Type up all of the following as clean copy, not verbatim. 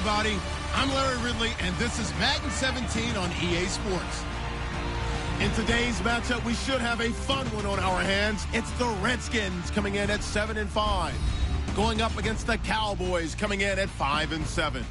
everybody. I'm Larry Ridley, and this is Madden 17 on EA Sports. In today's matchup, we should have a fun one on our hands. It's the Redskins coming in at 7-5, going up against the Cowboys coming in at 5-7.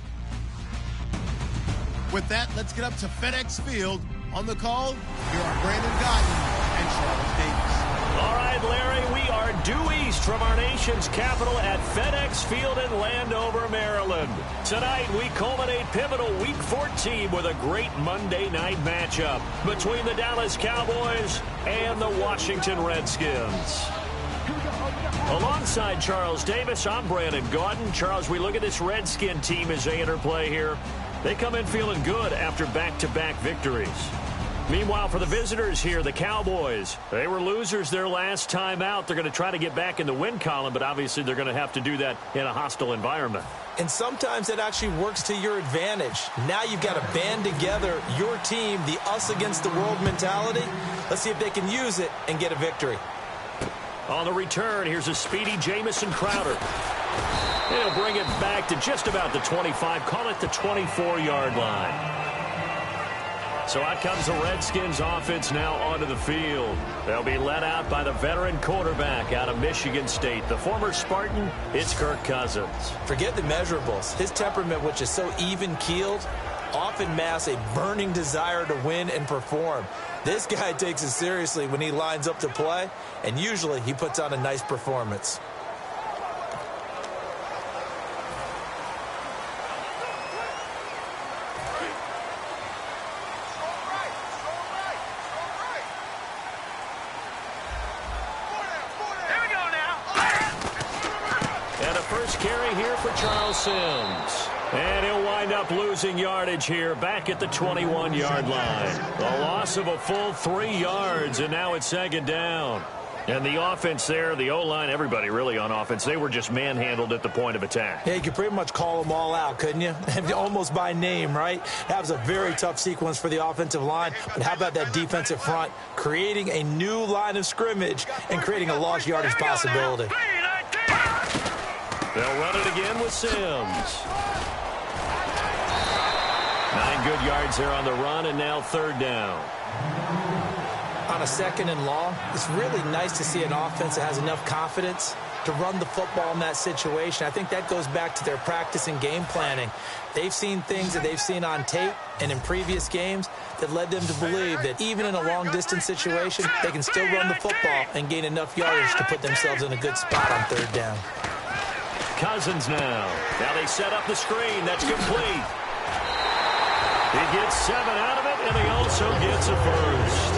With that, let's get up to FedEx Field. On the call, here are Brandon Godden and Charles Davis. All right, Larry, we are due east from our nation's capital at FedEx Field in Landover, Maryland. Tonight, we culminate pivotal Week 14 with a great Monday night matchup between the Dallas Cowboys and the Washington Redskins. Alongside Charles Davis, I'm Brandon Gaudin. Charles, we look at this Redskin team as they interplay here. They come in feeling good after back-to-back victories. Meanwhile, for the visitors here, the Cowboys, they were losers their last time out. They're going to try to get back in the win column, but obviously they're going to have to do that in a hostile environment. And sometimes it actually works to your advantage. Now you've got to band together your team, the us against the world mentality. Let's see if they can use it and get a victory. On the return, here's a speedy Jamison Crowder. He'll bring it back to just about the 25, call it the 24-yard line. So out comes the Redskins offense now onto the field. They'll be led out by the veteran quarterback out of Michigan State. The former Spartan, it's Kirk Cousins. Forget the measurables. His temperament, which is so even-keeled, often masks a burning desire to win and perform. This guy takes it seriously when he lines up to play, and usually he puts on a nice performance. Carry here for Charles Sims. And he'll wind up losing yardage here back at the 21-yard line. A loss of a full 3 yards, and now it's second down. And the offense there, the O-line, everybody really on offense, they were just manhandled at the point of attack. Yeah, you could pretty much call them all out, couldn't you? Almost by name, right? That was a very tough sequence for the offensive line. But how about that defensive front creating a new line of scrimmage and creating a lost yardage possibility? They'll run it again with Sims. 9 good yards there on the run, and now third down. On a second and long, it's really nice to see an offense that has enough confidence to run the football in that situation. I think that goes back to their practice and game planning. They've seen things that they've seen on tape and in previous games that led them to believe that even in a long-distance situation, they can still run the football and gain enough yardage to put themselves in a good spot on third down. Cousins now. Now they set up the screen. That's complete. He gets 7 out of it, and he also gets a first.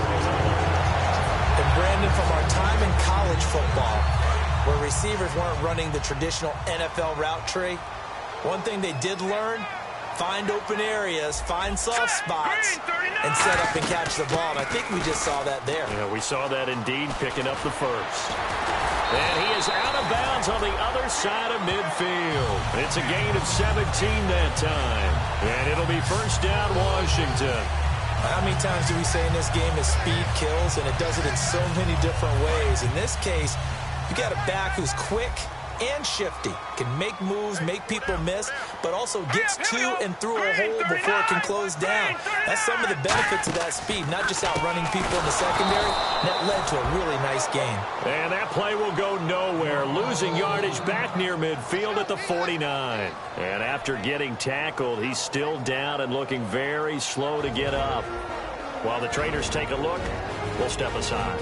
And Brandon, from our time in college football, where receivers weren't running the traditional NFL route tree, one thing they did learn, find open areas, find soft spots, and set up and catch the ball. And I think we just saw that there. Yeah, we saw that indeed, picking up the first. And he is out of bounds on the other side of midfield. It's a gain of 17 that time. And it'll be first down, Washington. How many times do we say in this game that speed kills, and it does it in so many different ways? In this case, you got a back who's quick and shifty, can make moves, make people miss, but also gets to and through a hole before it can close down. That's some of the benefits of that speed, not just outrunning people in the secondary. That led to a really nice game. And that play will go nowhere, losing yardage back near midfield at the 49. And after getting tackled, he's still down and looking very slow to get up. While the traders take a look, we'll step aside.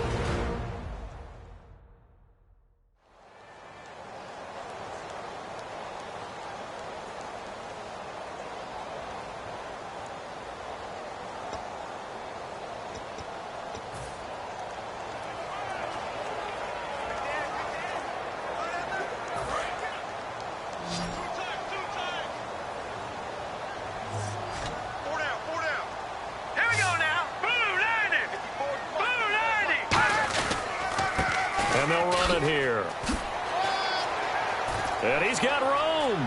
And they'll run it here. And he's got room.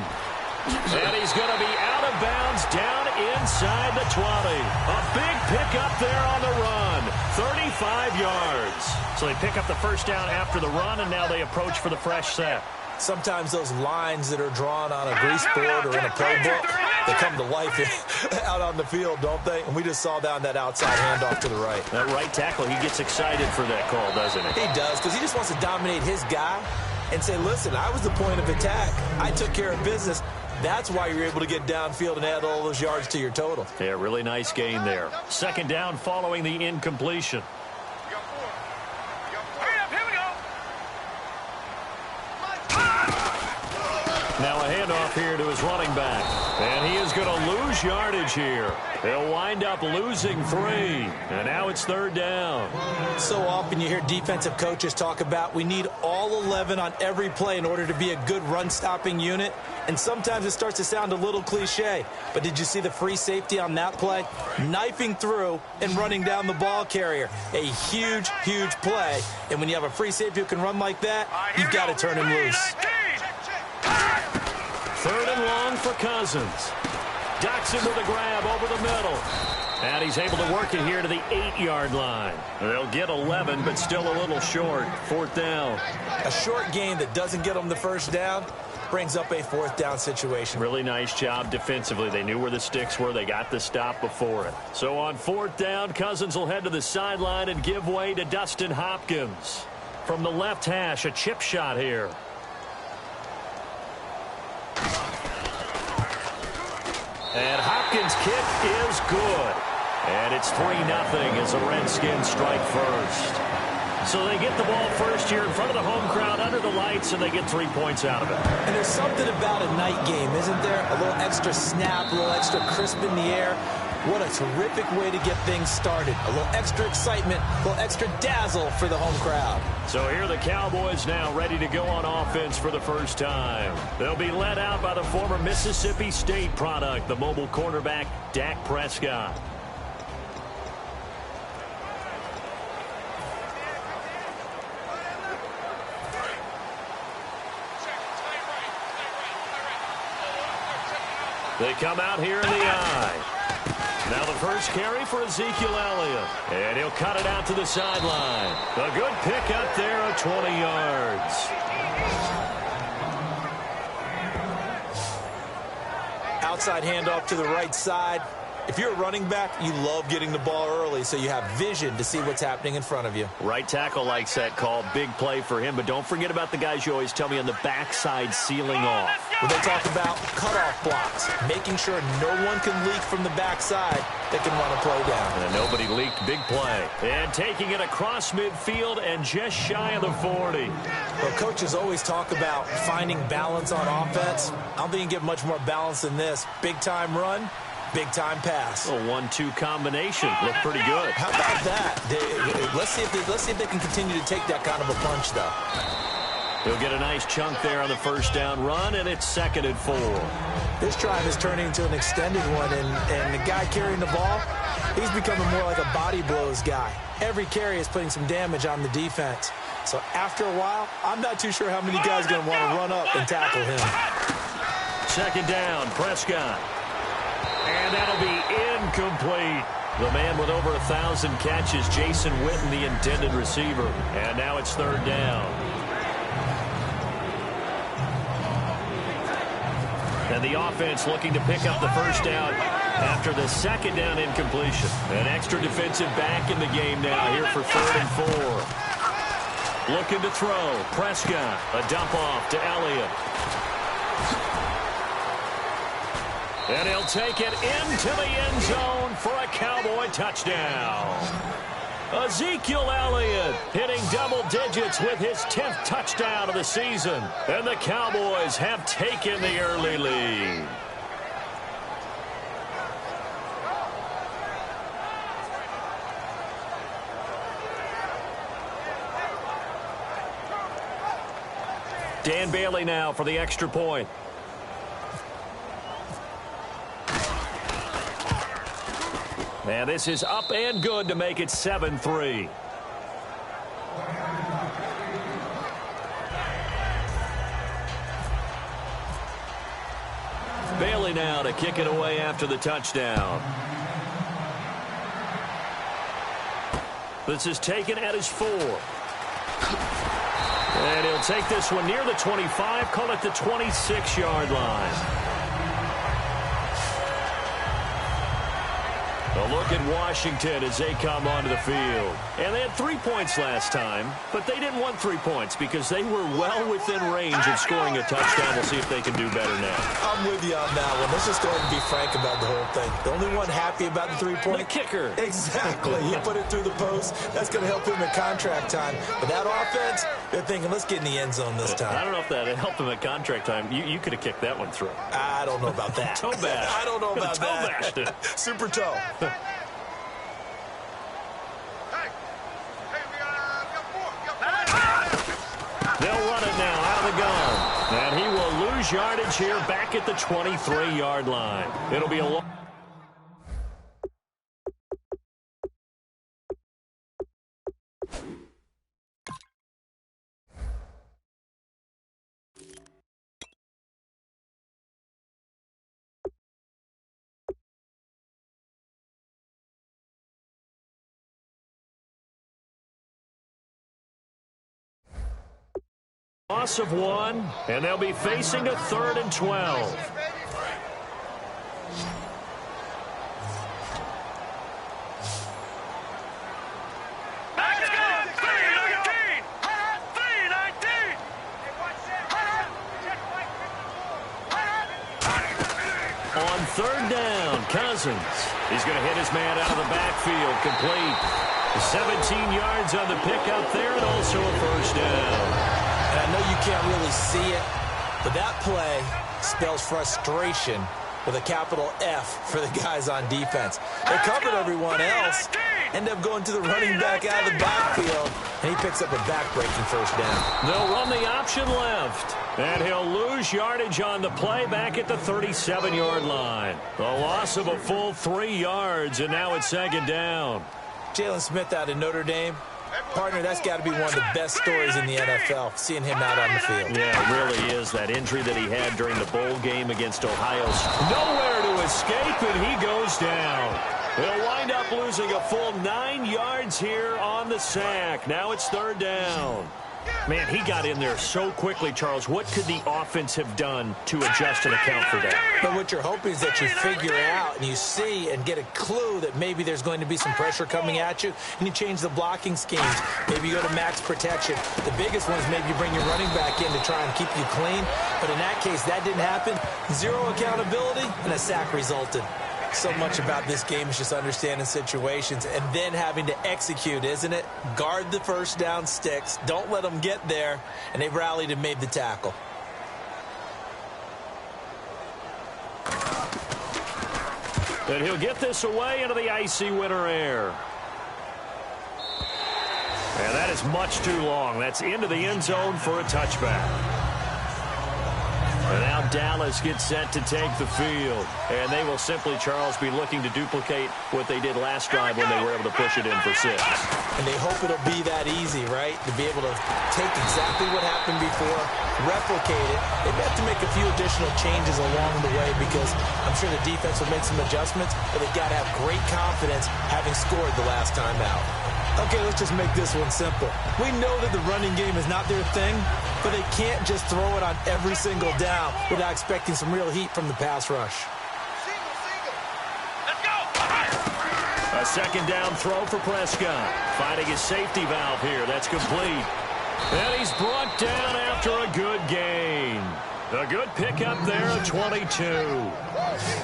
And he's going to be out of bounds down inside the 20. A big pickup there on the run. 35 yards. So they pick up the first down after the run, and now they approach for the fresh set. Sometimes those lines that are drawn on a grease board or in a playbook They come to life out on the field, don't they? And we just saw down that outside handoff to the right. That right tackle, he gets excited for that call, doesn't he? He does, because he just wants to dominate his guy and say, listen, I was the point of attack. I took care of business. That's why you're able to get downfield and add all those yards to your total. Yeah, really nice gain there. Second down following the incompletion. Now a handoff here to his running back. And he is going to lose yardage here. They'll wind up losing 3. And now it's third down. So often you hear defensive coaches talk about we need all 11 on every play in order to be a good run-stopping unit. And sometimes it starts to sound a little cliche. But did you see the free safety on that play? Knifing through and running down the ball carrier. A huge, huge play. And when you have a free safety who can run like that, you've got to turn him loose. Third and long for Cousins. Ducks him with a grab over the middle. And he's able to work it here to the 8-yard line. They'll get 11, but still a little short. Fourth down. A short gain that doesn't get them the first down brings up a fourth down situation. Really nice job defensively. They knew where the sticks were. They got the stop before it. So on fourth down, Cousins will head to the sideline and give way to Dustin Hopkins. From the left hash, a chip shot here. And Hopkins' kick is good. And it's 3-0 as the Redskins strike first. So they get the ball first here in front of the home crowd under the lights, and they get 3 points out of it. And there's something about a night game, isn't there? A little extra snap, a little extra crisp in the air. What a terrific way to get things started. A little extra excitement, a little extra dazzle for the home crowd. So here are the Cowboys now ready to go on offense for the first time. They'll be led out by the former Mississippi State product, the mobile quarterback, Dak Prescott. They come out here in the eye. Now the first carry for Ezekiel Elliott. And he'll cut it out to the sideline. A good pick up there of 20 yards. Outside handoff to the right side. If you're a running back, you love getting the ball early so you have vision to see what's happening in front of you. Right tackle likes that call. Big play for him. But don't forget about the guys you always tell me on the backside sealing off. When they talk about cutoff blocks, making sure no one can leak from the backside that can run a play down. And nobody leaked. Big play. And taking it across midfield and just shy of the 40. Well, coaches always talk about finding balance on offense. I don't think you can get much more balance than this. Big-time run. Big-time pass. A 1-2 combination. Looked pretty good. How about that? Let's see if they can continue to take that kind of a punch, though. He'll get a nice chunk there on the first down run, and it's 2nd and 4. This drive is turning into an extended one, and the guy carrying the ball, he's becoming more like a body blows guy. Every carry is putting some damage on the defense. So after a while, I'm not too sure how many guys are going to want to run up and tackle him. Second down, Prescott. And that'll be incomplete. The man with over 1,000 catches, Jason Witten, the intended receiver. And now it's third down. And the offense looking to pick up the first down after the second down incompletion. An extra defensive back in the game now here for 3rd and 4. Looking to throw. Prescott. A dump off to Elliott. And he'll take it into the end zone for a Cowboy touchdown. Ezekiel Elliott hitting double digits with his 10th touchdown of the season. And the Cowboys have taken the early lead. Dan Bailey now for the extra point. And this is up and good to make it 7-3. Bailey now to kick it away after the touchdown. This is taken at his 4. And he'll take this one near the 25, call it the 26-yard line. A look at Washington as they come onto the field. And they had 3 points last time, but they didn't want 3 points because they were well within range of scoring a touchdown. We'll see if they can do better now. I'm with you on that one. Let's just go ahead and be frank about the whole thing. The only one happy about the 3-point? The kicker. Exactly. He put it through the post. That's going to help him at contract time. But that offense, they're thinking, let's get in the end zone this time. I don't know if that helped him at contract time. You could have kicked that one through. I don't know about that. Toe bash. I don't know about that. Bashed it. Super toe. They'll run it now out of the gun. And he will lose yardage here back at the 23-yard line. It'll be a long... Loss of 1, and they'll be facing a 3rd and 12. On 3rd down, Cousins. He's going to hit his man out of the backfield, complete. 17 yards on the pickup there, and also a 1st down. And I know you can't really see it, but that play spells frustration with a capital F for the guys on defense. They covered everyone else, end up going to the running back out of the backfield, and he picks up a back-breaking 1st down. They'll run the option left, and he'll lose yardage on the play back at the 37-yard line. A loss of a full 3 yards, and now it's 2nd down. Jalen Smith out of Notre Dame. Partner, that's got to be one of the best stories in the NFL, seeing him out on the field. Yeah, it really is. That injury that he had during the bowl game against Ohio. Nowhere to escape, and he goes down. He'll wind up losing a full 9 yards here on the sack. Now it's 3rd down. Man, he got in there so quickly, Charles. What could the offense have done to adjust and account for that? But what you're hoping is that you figure out and you see and get a clue that maybe there's going to be some pressure coming at you, and you change the blocking schemes. Maybe you go to max protection. The biggest one is maybe you bring your running back in to try and keep you clean. But in that case, that didn't happen. 0 accountability, and a sack resulted. So much about this game is just understanding situations and then having to execute, isn't it? Guard the 1st down sticks. Don't let them get there. And they rallied and made the tackle. And he'll get this away into the icy winter air. And that is much too long. That's into the end zone for a touchback. And now Dallas gets set to take the field. And they will simply, Charles, be looking to duplicate what they did last drive when they were able to push it in for 6. And they hope it'll be that easy, right? To be able to take exactly what happened before, replicate it. They may have to make a few additional changes along the way because I'm sure the defense will make some adjustments, but they've got to have great confidence having scored the last time out. Okay, let's just make this one simple. We know that the running game is not their thing, but they can't just throw it on every single down without expecting some real heat from the pass rush. Let's go! A 2nd down throw for Prescott. Finding his safety valve here. That's complete. And he's brought down after a good gain. A good pickup there at 22.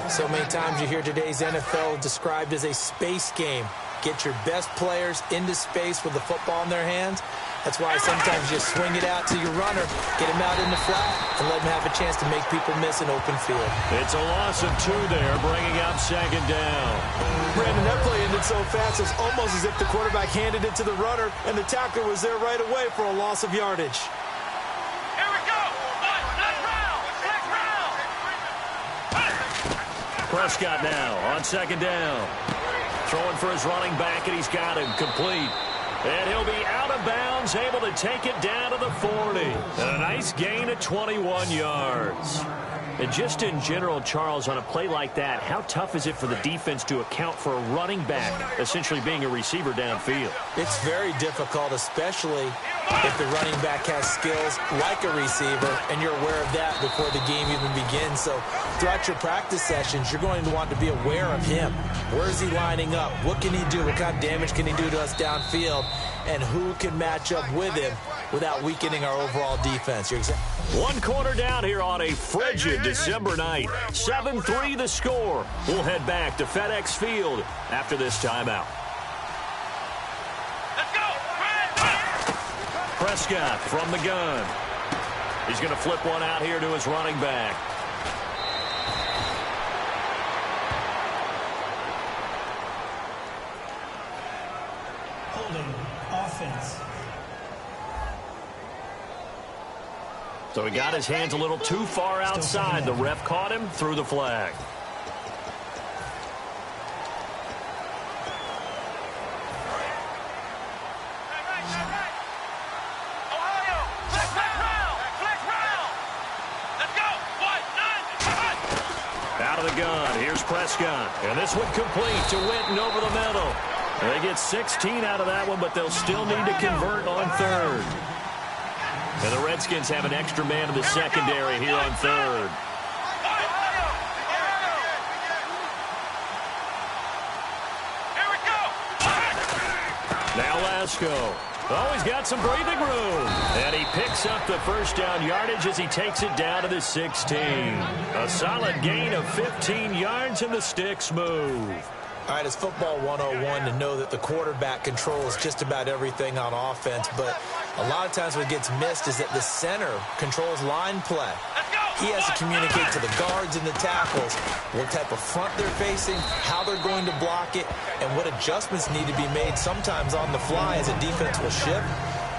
So many times you hear today's NFL described as a space game. Get your best players into space with the football in their hands. That's why sometimes you swing it out to your runner, get him out in the flat, and let him have a chance to make people miss an open field. It's a loss of 2 there, bringing up 2nd down. Brandon, that play ended so fast, it's almost as if the quarterback handed it to the runner, and the tackler was there right away for a loss of yardage. Here we go! Next round! Prescott now on 2nd down. Throwing for his running back, and he's got him complete. And he'll be out of bounds, able to take it down to the 40. And a nice gain of 21 yards. And just in general, Charles, on a play like that, how tough is it for the defense to account for a running back essentially being a receiver downfield? It's very difficult, especially if the running back has skills like a receiver, and you're aware of that before the game even begins. So throughout your practice sessions, you're going to want to be aware of him. Where is he lining up? What can he do? What kind of damage can he do to us downfield? And who can match up with him without weakening our overall defense? One quarter down here on a frigid December night. 7-3 the score. We'll head back to FedEx Field after this timeout. Let's go! Prescott from the gun. He's going to flip one out here to his running back. Holding offense. So he got his hands a little too far outside. The ref caught him, threw the flag. Out of the gun, here's Prescott. And this one complete to Winton over the middle. They get 16 out of that one, but they'll still need to convert on third. And the Redskins have an extra man in the secondary here on third. Now Lasco. Oh, he's got some breathing room. And he picks up the first down yardage as he takes it down to the 16. A solid gain of 15 yards, and the sticks move. All right, it's football 101 to know that the quarterback controls just about everything on offense, but a lot of times what gets missed is that the center controls line play. He has to communicate to the guards and the tackles what type of front they're facing, how they're going to block it, and what adjustments need to be made sometimes on the fly as a defense will shift.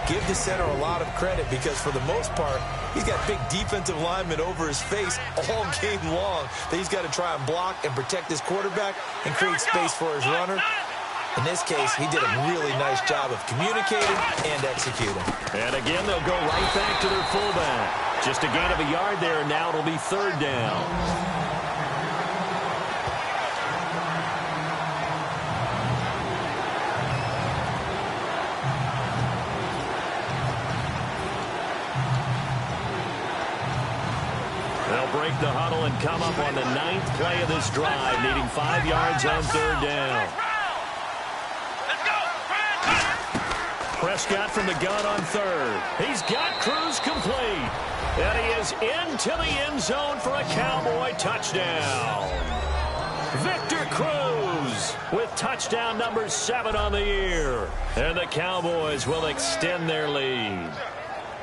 Give the center a lot of credit because for the most part, he's got big defensive linemen over his face all game long that he's got to try and block and protect his quarterback and create space for his runner. In this case, he did a really nice job of communicating and executing. And again, they'll go right back to their fullback. Just a gain of a yard there, and now it'll be third down. They'll break the huddle and come up on the 9th play of this drive, needing 5 yards on third down. Prescott from the gun on third. He's got Cruz complete. And he is into the end zone for a Cowboy touchdown. Victor Cruz with touchdown number 7 on the year. And the Cowboys will extend their lead.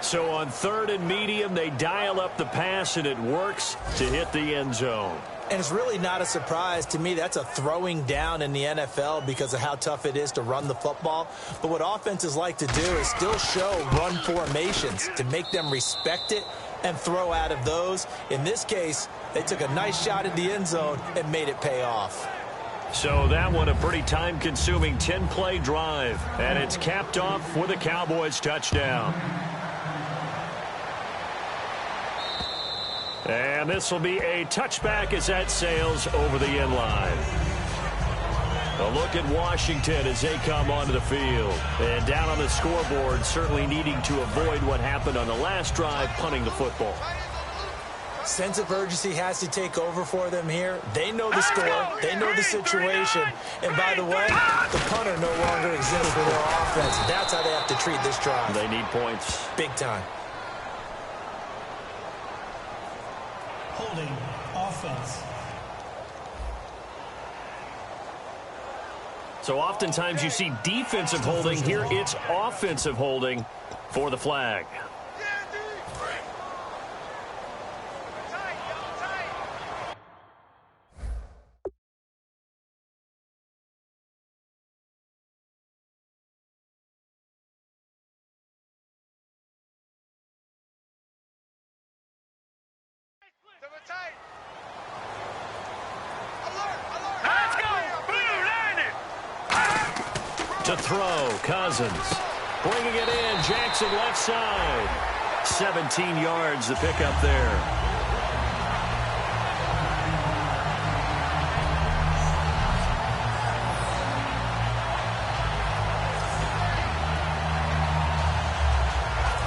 So on third and medium, they dial up the pass, and it works to hit the end zone. And it's really not a surprise to me. That's a throwing down in the NFL because of how tough it is to run the football. But what offenses like to do is still show run formations to make them respect it and throw out of those. In this case, they took a nice shot at the end zone and made it pay off. So that one a pretty time-consuming 10-play drive. And it's capped off with a Cowboys touchdown. And this will be a touchback as that sails over the end line. A look at Washington as they come onto the field. And down on the scoreboard, certainly needing to avoid what happened on the last drive, punting the football. Sense of urgency has to take over for them here. They know the score. They know the situation. And by the way, the punter no longer exists for their offense. That's how they have to treat this drive. They need points. Big time. Holding offense. So oftentimes you see defensive holding. Here it's offensive holding for the flag. To throw, Cousins. Bringing it in, Jackson left side. 17 yards to pick up there.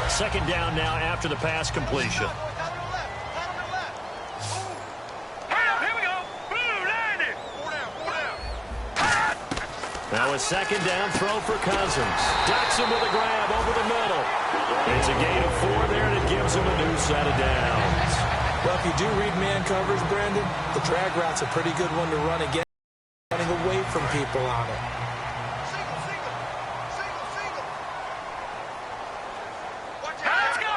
Second down now after the pass completion. Now a second down throw for Cousins. Ducks him with a grab over the middle. It's a gain of 4 there, and it gives him a new set of downs. Well, if you do read man coverage, Brandon, the drag route's a pretty good one to run again, running away from people on it. Let's go!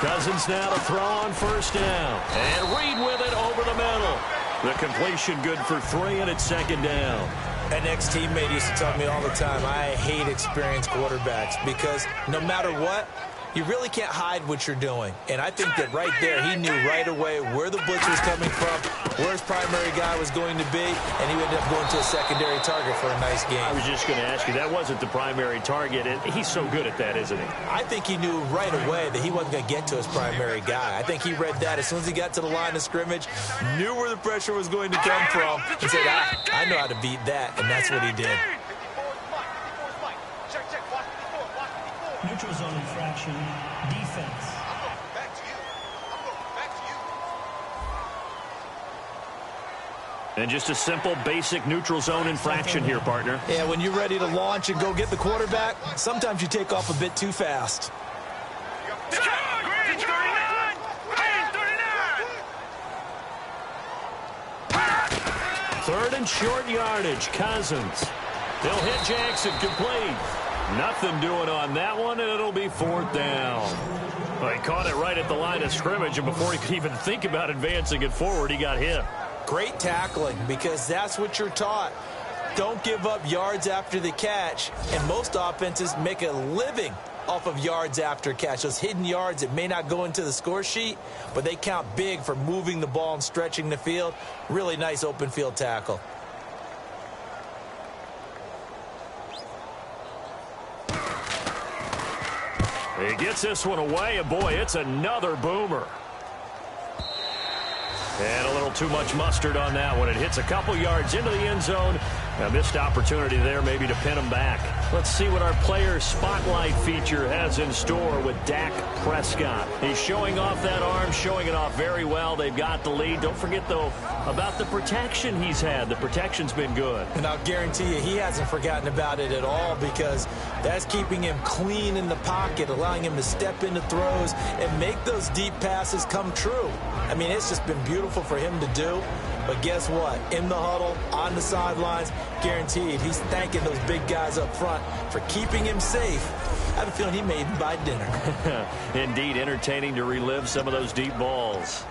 Cousins now to throw on first down. And Reed with it over the middle. The completion good for 3, and it's second down. An ex-teammate used to tell me all the time, I hate experienced quarterbacks because no matter what, you really can't hide what you're doing. And I think that right there, he knew right away where the blitz was coming from, where his primary guy was going to be, and he ended up going to a secondary target for a nice game. I was just going to ask you, that wasn't the primary target, and he's so good at that, isn't he? I think he knew right away that he wasn't going to get to his primary guy. I think he read that as soon as he got to the line of scrimmage, knew where the pressure was going to come from, and said, I know how to beat that, and that's what he did. Neutral zone infraction, defense. And just a simple, basic neutral zone infraction here, partner. Yeah, when you're ready to launch and go get the quarterback, sometimes you take off a bit too fast. Third and short yardage, Cousins. They'll hit Jackson, complete. Nothing doing on that one, and it'll be 4th down. Well, he caught it right at the line of scrimmage, and before he could even think about advancing it forward, he got hit. Great tackling, because that's what you're taught. Don't give up yards after the catch, and most offenses make a living off of yards after catch. Those hidden yards that may not go into the score sheet, but they count big for moving the ball and stretching the field. Really nice open field tackle. He gets this one away, and boy, it's another boomer. And a little too much mustard on that one. It hits a couple yards into the end zone. A missed opportunity there maybe to pin him back. Let's see what our player spotlight feature has in store with Dak Prescott. He's showing off that arm, showing it off very well. They've got the lead. Don't forget, though, about the protection he's had. The protection's been good. And I'll guarantee you he hasn't forgotten about it at all, because that's keeping him clean in the pocket, allowing him to step into throws and make those deep passes come true. I mean, it's just been beautiful for him to do. But guess what? In the huddle, on the sidelines, guaranteed he's thanking those big guys up front for keeping him safe. I have a feeling he may even buy dinner. Indeed, entertaining to relive some of those deep balls.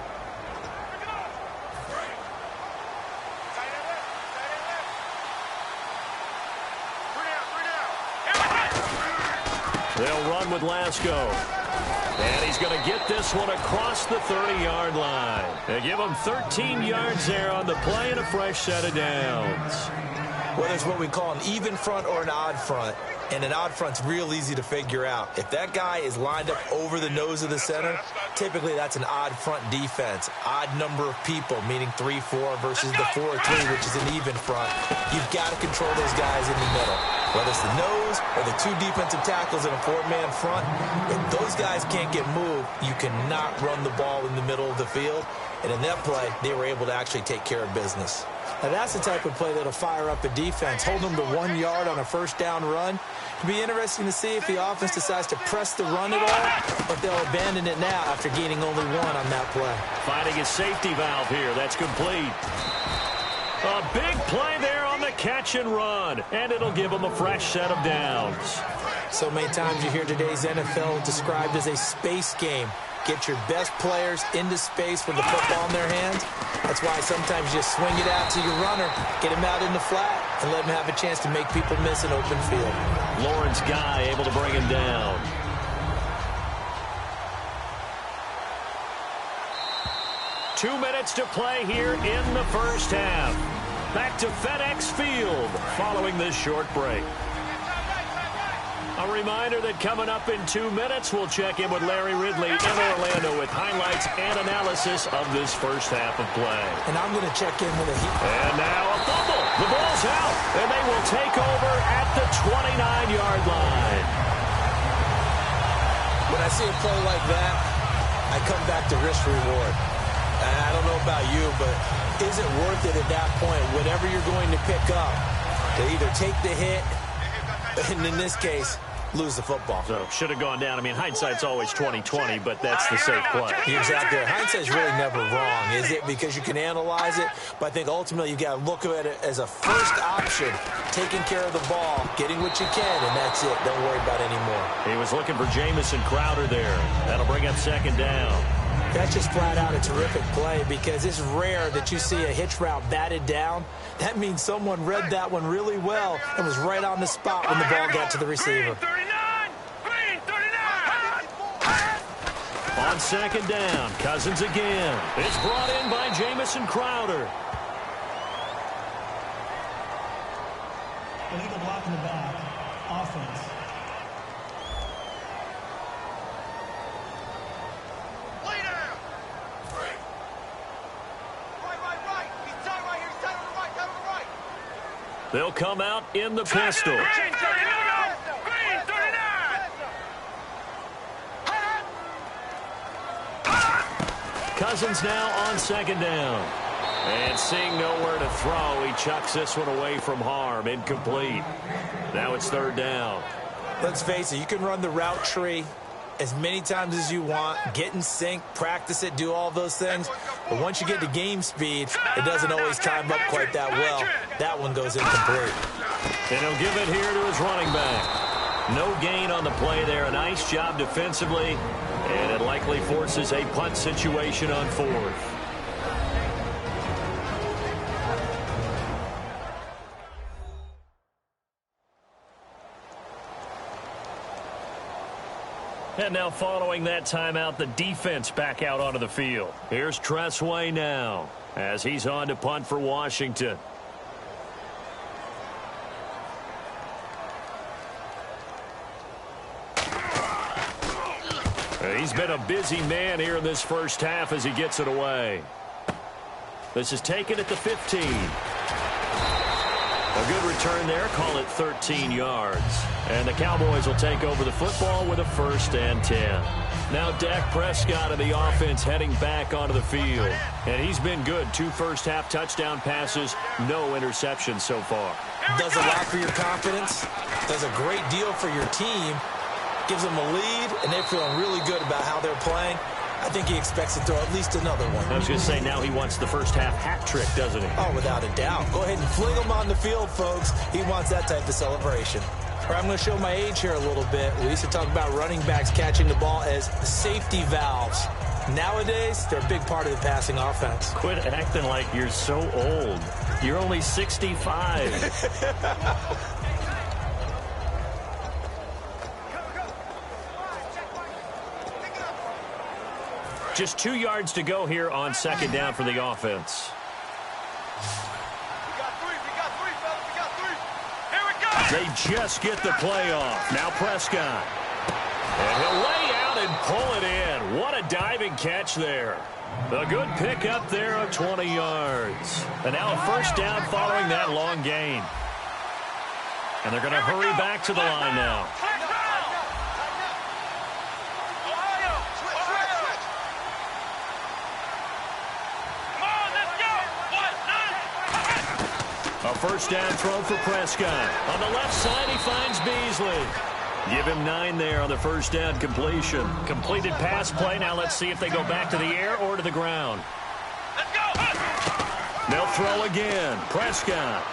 They'll run with Lasco. And he's going to get this one across the 30-yard line. They give him 13 yards there on the play and a fresh set of downs. Well, there's what we call an even front or an odd front. And an odd front's real easy to figure out. If that guy is lined up over the nose of the center, typically that's an odd front defense. Odd number of people, meaning 3-4 versus the 4-3, which is an even front. You've got to control those guys in the middle. Whether it's the nose or the 2 defensive tackles in a 4-man front, if those guys can't get moved, you cannot run the ball in the middle of the field. And in that play, they were able to actually take care of business. Now, that's the type of play that'll fire up a defense, hold them to 1 yard on a first down run. It'll be interesting to see if the offense decides to press the run at all, but they'll abandon it now after gaining only 1 on that play. Finding his safety valve here. That's complete. A big play there on the catch and run, and it'll give them a fresh set of downs. So many times you hear today's NFL described as a space game. Get your best players into space with the football in their hands. That's why sometimes you just swing it out to your runner, get him out in the flat, and let him have a chance to make people miss an open field. Lawrence Guy able to bring him down. Two minutes to play here in the first half. Back to FedEx Field following this short break. A reminder that coming up in 2 minutes, we'll check in with Larry Ridley in Orlando with highlights and analysis of this first half of play. And I'm going to check in with a heat. And now a fumble. The ball's out, and they will take over at the 29-yard line. When I see a play like that, I come back to risk reward. I don't know about you, but is it worth it at that point, whatever you're going to pick up, to either take the hit, and in this case, lose the football? So should have gone down. I mean, hindsight's always 20/20, but that's the safe play. You're exactly right. Hindsight's really never wrong, is it? Because you can analyze it, but I think ultimately you got to look at it as a first option, taking care of the ball, getting what you can, and that's it. Don't worry about it anymore. He was looking for Jamison Crowder there. That'll bring up second down. That's just flat out a terrific play because it's rare that you see a hitch route batted down. That means someone read that one really well and was right on the spot when the ball got to the receiver. On second down, Cousins again. It's brought in by Jamison Crowder. Illegal block in the back. Offense. They'll come out in the pistol. Cousins now on second down. And seeing nowhere to throw, he chucks this one away from harm. Incomplete. Now it's third down. Let's face it, you can run the route tree as many times as you want, get in sync, practice it, do all those things. But once you get to game speed, it doesn't always time up quite that well. That one goes incomplete. And he'll give it here to his running back. No gain on the play there. A nice job defensively. And it likely forces a punt situation on fourth. And now following that timeout, the defense back out onto the field. Here's Tressway now as he's on to punt for Washington. He's been a busy man here in this first half as he gets it away. This is taken at the 15. A good return there. Call it 13 yards. And the Cowboys will take over the football with a 1st and 10. Now Dak Prescott of the offense heading back onto the field. And he's been good. 2 first-half touchdown passes, no interceptions so far. Does a lot for your confidence. Does a great deal for your team. Gives them a lead, and they're feeling really good about how they're playing. I think he expects to throw at least another one. I was going to say, now he wants the first-half hat trick, doesn't he? Oh, without a doubt. Go ahead and fling him on the field, folks. He wants that type of celebration. All right, I'm going to show my age here a little bit. We used to talk about running backs catching the ball as safety valves. Nowadays, they're a big part of the passing offense. Quit acting like you're so old. You're only 65. Just 2 yards to go here on second down for the offense. They just get the play off. Now Prescott. And he'll lay out and pull it in. What a diving catch there. A good pickup there of 20 yards. And now a first down following that long gain. And they're going to hurry back to the line now. A first down throw for Prescott. On the left side, he finds Beasley. Give him 9 there on the first down completion. Completed pass play. Now let's see if they go back to the air or to the ground. Let's go. They'll throw again. Prescott.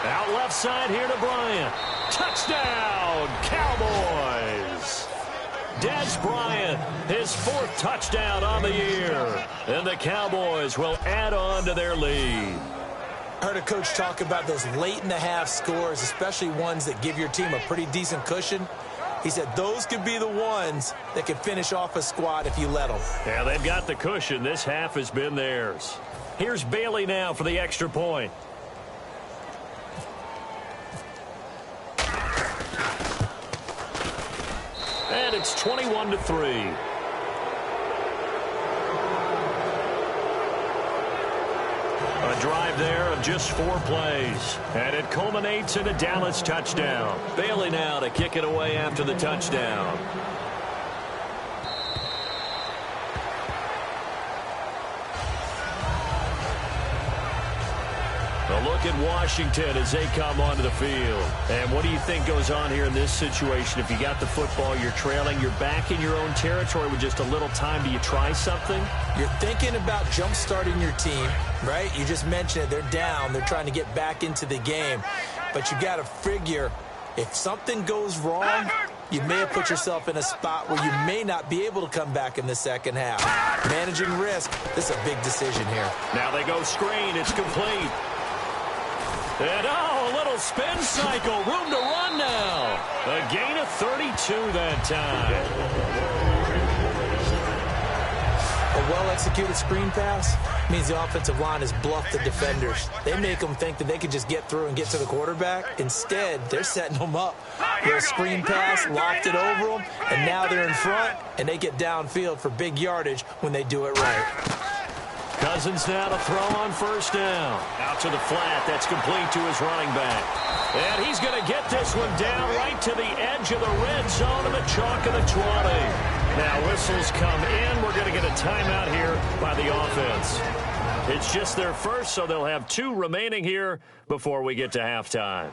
Out left side here to Bryant. Touchdown, Cowboys. Des Bryant, his 4th touchdown on the year. And the Cowboys will add on to their lead. I heard a coach talk about those late-in-the-half scores, especially ones that give your team a pretty decent cushion. He said those could be the ones that could finish off a squad if you let them. Yeah, they've got the cushion. This half has been theirs. Here's Bailey now for the extra point. And it's 21-3. A drive there of just 4 plays. And it culminates in a Dallas touchdown. Bailey now to kick it away after the touchdown. A look at Washington as they come onto the field. And what do you think goes on here in this situation? If you got the football, you're trailing, you're back in your own territory with just a little time. Do you try something? You're thinking about jump-starting your team, right? You just mentioned it. They're down. They're trying to get back into the game. But you got to figure, if something goes wrong, you may have put yourself in a spot where you may not be able to come back in the second half. Managing risk, this is a big decision here. Now they go screen. It's complete. And, a little spin cycle. Room to run now. A gain of 32 that time. A well-executed screen pass means the offensive line has bluffed the defenders. They make them think that they can just get through and get to the quarterback. Instead, they're setting them up. Little screen pass, lofted over them, and now they're in front, and they get downfield for big yardage when they do it right. Cousins now to throw on first down. Out to the flat. That's complete to his running back. And he's going to get this one down right to the edge of the red zone of the chalk of the 20. Now whistles come in. We're going to get a timeout here by the offense. It's just their first, so they'll have 2 remaining here before we get to halftime.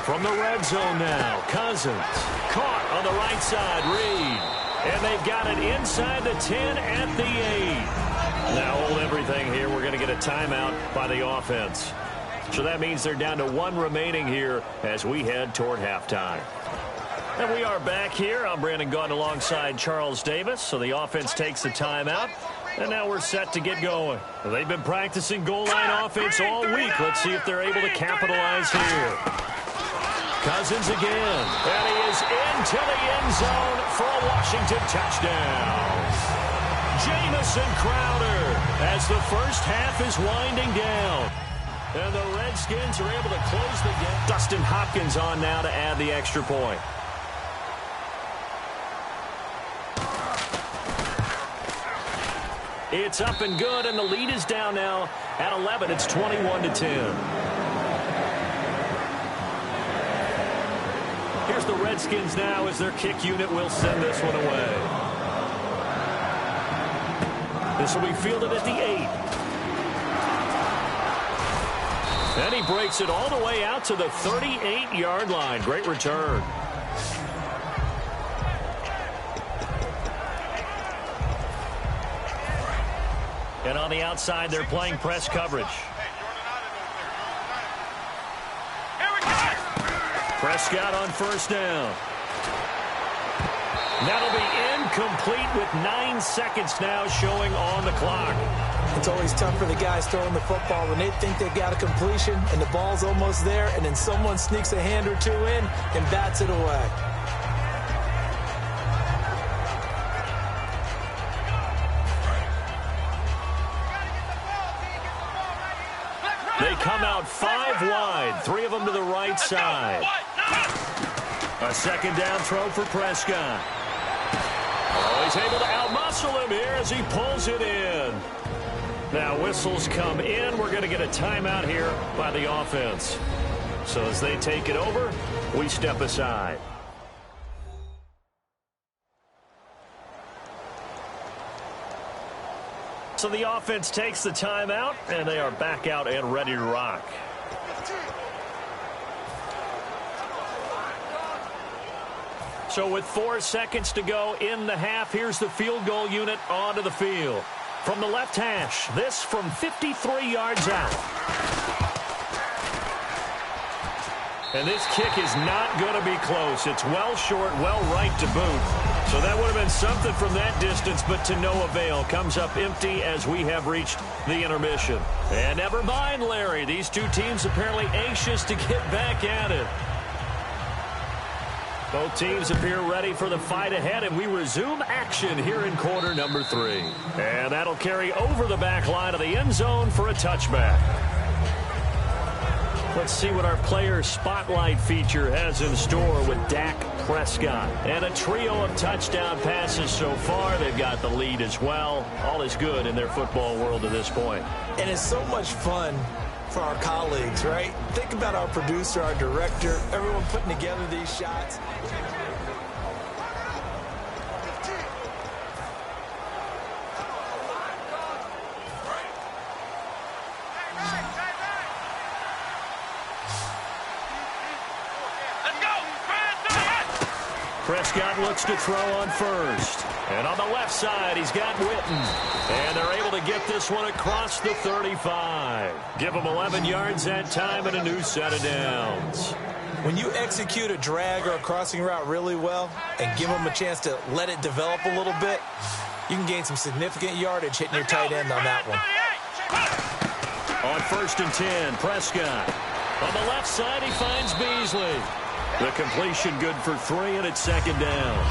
From the red zone now, Cousins caught on the right side, Reed. And they've got it inside the 10 at the 8. Now hold everything here. We're going to get a timeout by the offense. So that means they're down to 1 remaining here as we head toward halftime. And we are back here. I'm Brandon Gaudin alongside Charles Davis. So the offense takes the timeout. And now we're set to get going. They've been practicing goal line offense all week. Let's see if they're able to capitalize here. Cousins again, and he is into the end zone for a Washington touchdown. Jamison Crowder as the first half is winding down. And the Redskins are able to close the gap. Dustin Hopkins on now to add the extra point. It's up and good, and the lead is down now at 11. It's 21-10. Here's the Redskins now as their kick unit will send this one away. This will be fielded at the 8. And he breaks it all the way out to the 38-yard line. Great return. And on the outside, they're playing press coverage. Prescott on first down. That'll be incomplete with 9 seconds now showing on the clock. It's always tough for the guys throwing the football when they think they've got a completion and the ball's almost there, and then someone sneaks a hand or 2 in and bats it away. They come out 5 wide, 3 of them to the right side. A second down throw for Prescott. Oh, he's able to outmuscle him here as he pulls it in. Now whistles come in. We're going to get a timeout here by the offense. So as they take it over, we step aside. So the offense takes the timeout, and they are back out and ready to rock. So with 4 seconds to go in the half, here's the field goal unit onto the field. From the left hash, this from 53 yards out. And this kick is not going to be close. It's well short, well right to boot. So that would have been something from that distance, but to no avail. Comes up empty as we have reached the intermission. And never mind, Larry. These 2 teams apparently anxious to get back at it. Both teams appear ready for the fight ahead, and we resume action here in quarter number 3. And that'll carry over the back line of the end zone for a touchback. Let's see what our player spotlight feature has in store with Dak Prescott. And a trio of touchdown passes so far. They've got the lead as well. All is good in their football world at this point. And it's so much fun for our colleagues, right? Think about our producer, our director, everyone putting together these shots. Prescott looks to throw on first. And on the left side, he's got Witten. And they're able to get this one across the 35. Give him 11 yards that time and a new set of downs. When you execute a drag or a crossing route really well and give them a chance to let it develop a little bit, you can gain some significant yardage hitting your tight end on that one. On 1st and 10, Prescott. On the left side, he finds Beasley. The completion good for 3, and it's 2nd down.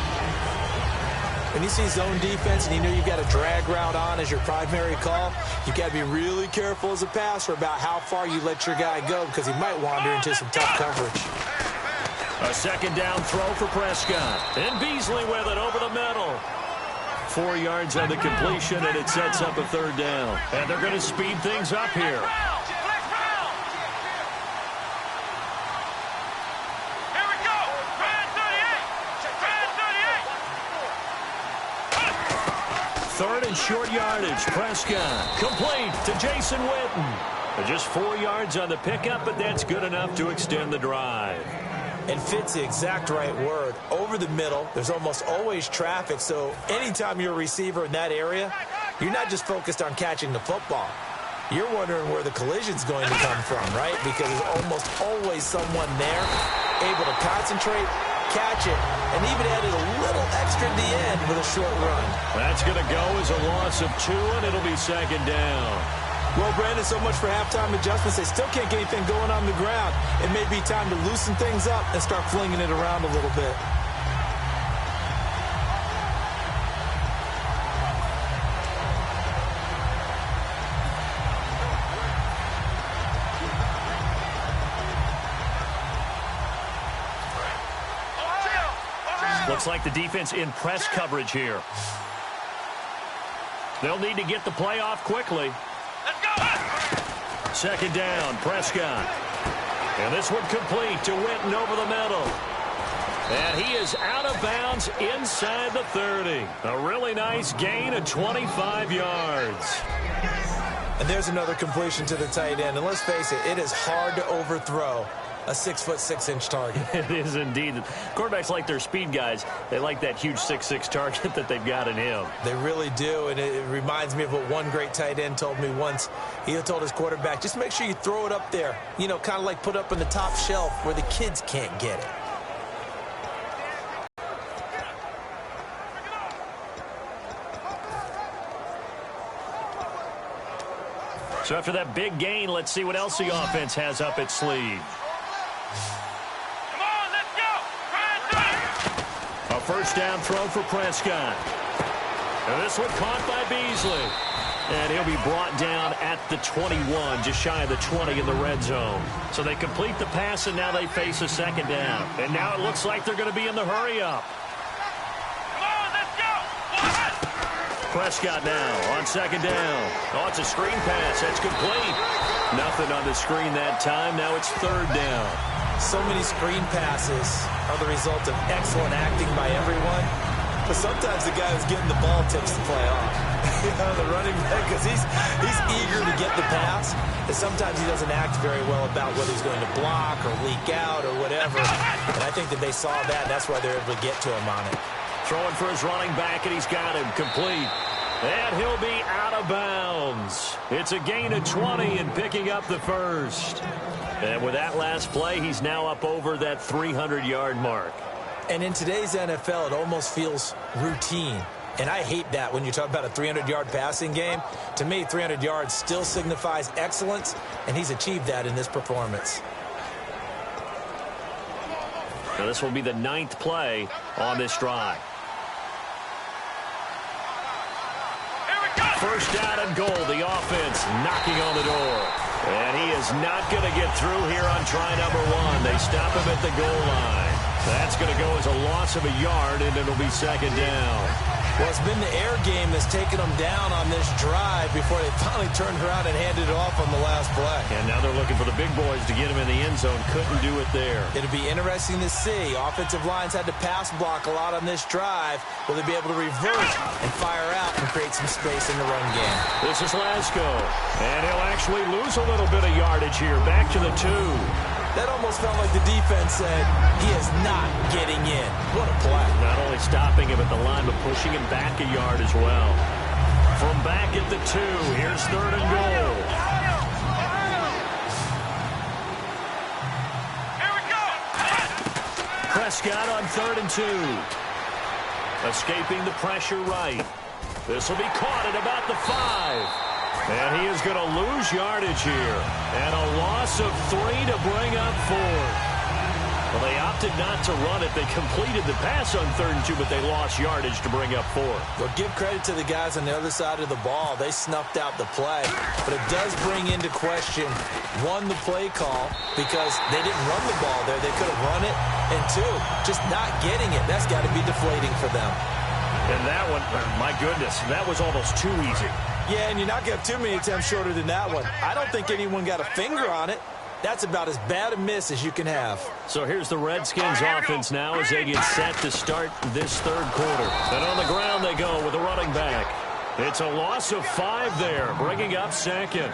When you see zone defense and you know you've got a drag route on as your primary call, you've got to be really careful as a passer about how far you let your guy go because he might wander into some tough coverage. A 2nd down throw for Prescott. And Beasley with it over the middle. 4 yards on the completion, and it sets up a 3rd down. And they're going to speed things up here. Third and short yardage. Prescott complete to Jason Witten. Just 4 yards on the pickup, but that's good enough to extend the drive. And fit's the exact right word. Over the middle, there's almost always traffic, so anytime you're a receiver in that area, you're not just focused on catching the football. You're wondering where the collision's going to come from, right? Because there's almost always someone there able to concentrate, catch it, and even added a little extra at the end with a short run. That's going to go as a loss of 2, and it'll be 2nd down. Well, Brandon, so much for halftime adjustments. They still can't get anything going on the ground. It may be time to loosen things up and start flinging it around a little bit. Looks like the defense in press coverage here. They'll need to get the play off quickly. 2nd down, Prescott. And this one complete to Witten over the middle. And he is out of bounds inside the 30. A really nice gain of 25 yards. And there's another completion to the tight end. And let's face it, it is hard to overthrow a 6'6" target. It is indeed. Quarterbacks like their speed guys. They like that huge 6'6" target that they've got in him. They really do, and it reminds me of what one great tight end told me once. He told his quarterback, just make sure you throw it up there. You know, kind of like put up in the top shelf where the kids can't get it. So after that big gain, let's see what else the offense has up its sleeve. A 1st down throw for Prescott. And this one caught by Beasley. And he'll be brought down at the 21, just shy of the 20 in the red zone. So they complete the pass, and now they face a 2nd down. And now it looks like they're going to be in the hurry-up. Prescott now on 2nd down. Oh, it's a screen pass. That's complete. Nothing on the screen that time. Now it's 3rd down. So many screen passes are the result of excellent acting by everyone. But sometimes the guy who's getting the ball tips the play off. You know, the running back, because he's eager to get the pass. And sometimes he doesn't act very well about whether he's going to block or leak out or whatever. And I think that they saw that, and that's why they're able to get to him on it. Throwing for his running back, and he's got him complete. And he'll be out of bounds. It's a gain of 20 and picking up the 1st. And with that last play, he's now up over that 300-yard mark. And in today's NFL, it almost feels routine. And I hate that when you talk about a 300-yard passing game. To me, 300 yards still signifies excellence, and he's achieved that in this performance. Now this will be the 9th play on this drive. 1st down and goal. The offense knocking on the door. And he is not going to get through here on try number 1. They stop him at the goal line. That's going to go as a loss of a yard, and it'll be 2nd down. Well, it's been the air game that's taken them down on this drive before they finally turned around and handed it off on the last play. And now they're looking for the big boys to get him in the end zone. Couldn't do it there. It'll be interesting to see. Offensive lines had to pass block a lot on this drive. Will they be able to revert and fire out and create some space in the run game? This is Lasco. And he'll actually lose a little bit of yardage here. Back to the 2. That almost felt like the defense said, he is not getting in. What a play. finally stopping him at the line, but pushing him back a yard as well. From back at the 2, here's 3rd and goal. Here we go. Prescott on 3rd and 2. Escaping the pressure right. This will be caught at about the 5. And he is going to lose yardage here. And a loss of 3 to bring up 4. Well, they opted not to run it. They completed the pass on 3rd and 2, but they lost yardage to bring up 4. Well, give credit to the guys on the other side of the ball. They snuffed out the play. But it does bring into question, 1, the play call, because they didn't run the ball there. They could have run it. And 2, just not getting it. That's got to be deflating for them. And that one, my goodness, that was almost too easy. Yeah, and you're not going to have too many attempts shorter than that one. I don't think anyone got a finger on it. That's about as bad a miss as you can have. So here's the Redskins offense now as they get set to start this 3rd quarter. And on the ground they go with a running back. It's a loss of 5 there, bringing up 2nd.